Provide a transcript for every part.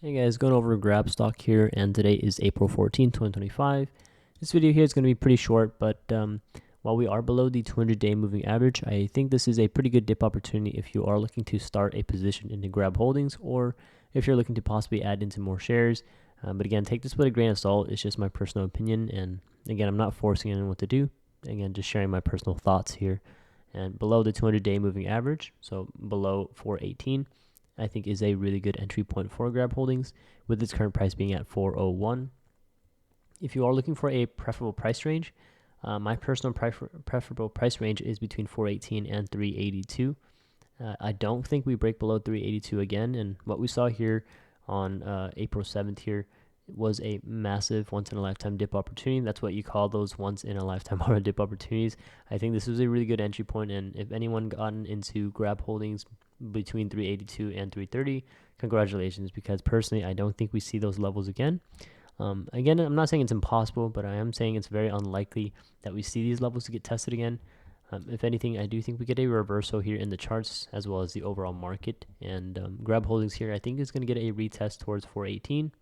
Hey guys, going over Grab stock here, and today is April 14, 2025. This video here is going to be pretty short, but while we are below the 200-day moving average, I think this is a pretty good dip opportunity if you are looking to start a position into Grab holdings, or if you're looking to possibly add into more shares. But again, take this with a grain of salt. It's just my personal opinion, and again, I'm not forcing anyone what to do. Again, just sharing my personal thoughts here. And below the 200-day moving average, so below 418. I think is a really good entry point for Grab holdings, with its current price being at 401. If you are looking for a preferable price range, my personal preferable price range is between 418 and 382. I don't think we break below 382 again, and what we saw here on April 7th here was a massive once-in-a-lifetime dip opportunity. That's what you call those once-in-a-lifetime auto dip opportunities. I think this was a really good entry point, and if anyone gotten into Grab holdings between 382 and 330, congratulations, because personally I don't think we see those levels again. Again, I'm not saying it's impossible, but I am saying it's very unlikely that we see these levels to get tested again. If anything, I do think we get a reversal here in the charts as well as the overall market, and Grab holdings here I think is going to get a retest towards 418.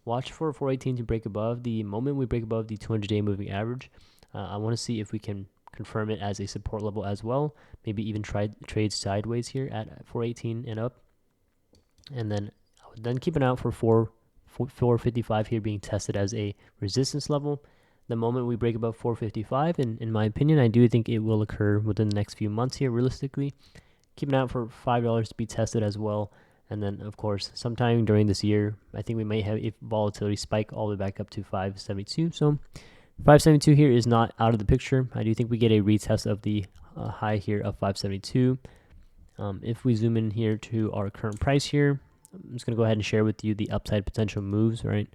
Watch for 418 to break above. The moment we break above the 200-day moving average, I want to see if we can confirm it as a support level as well. Maybe even trade sideways here at 418 and up. And then I would then keep an eye out for 455 here being tested as a resistance level. The moment we break above 455, and in my opinion, I do think it will occur within the next few months here, realistically. Keep an eye out for $5 to be tested as well. And then, of course, sometime during this year, I think we may have a volatility spike all the way back up to 572. So 572 here is not out of the picture. I do think we get a retest of the high here of 572. If we zoom in here to our current price here, I'm just going to go ahead and share with you the upside potential moves, right?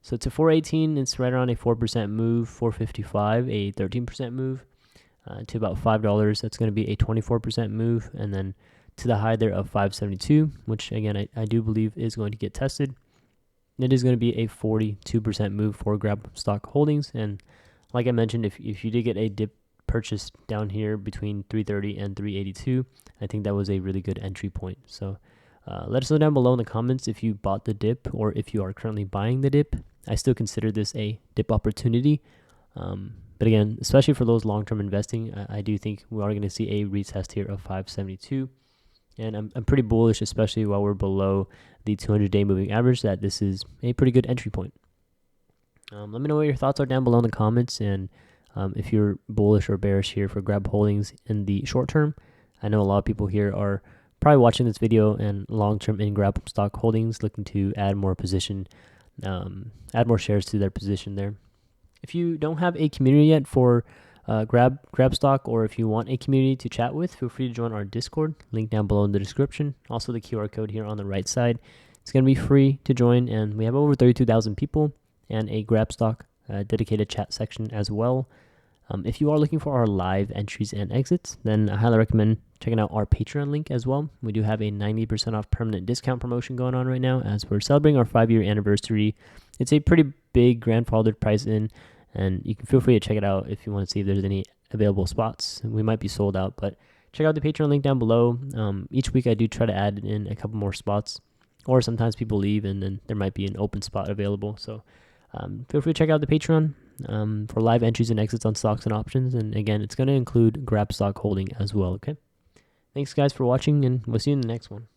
So to 418, it's right around a 4% move, 455, a 13% move. To about $5, that's going to be a 24% move. And then to the high there of 572, which again, I do believe is going to get tested. It is going to be a 42% move for Grab stock holdings. And like I mentioned, if you did get a dip purchase down here between 330 and 382, I think that was a really good entry point. So let us know down below in the comments if you bought the dip or if you are currently buying the dip. I still consider this a dip opportunity. But again, especially for those long-term investing, I do think we are going to see a retest here of 572. And I'm pretty bullish, especially while we're below the 200-day moving average, that this is a pretty good entry point. Let me know what your thoughts are down below in the comments, and if you're bullish or bearish here for Grab holdings in the short term. I know a lot of people here are probably watching this video and long-term in Grab stock holdings, looking to add more shares to their position there. If you don't have a community yet for Grab stock, or if you want a community to chat with, feel free to join our Discord, link down below in the description. Also the QR code here on the right side. It's going to be free to join, and we have over 32,000 people and a Grab stock dedicated chat section as well. If you are looking for our live entries and exits, then I highly recommend checking out our Patreon link as well. We do have a 90% off permanent discount promotion going on right now as we're celebrating our 5-year anniversary. It's a pretty big grandfathered price in, and you can feel free to check it out if you want to see if there's any available spots. We might be sold out, but check out the Patreon link down below. Each week I do try to add in a couple more spots, or sometimes people leave and then there might be an open spot available. So feel free to check out the Patreon for live entries and exits on stocks and options. And again, it's going to include Grab stock holding as well, okay? Thanks guys for watching, and we'll see you in the next one.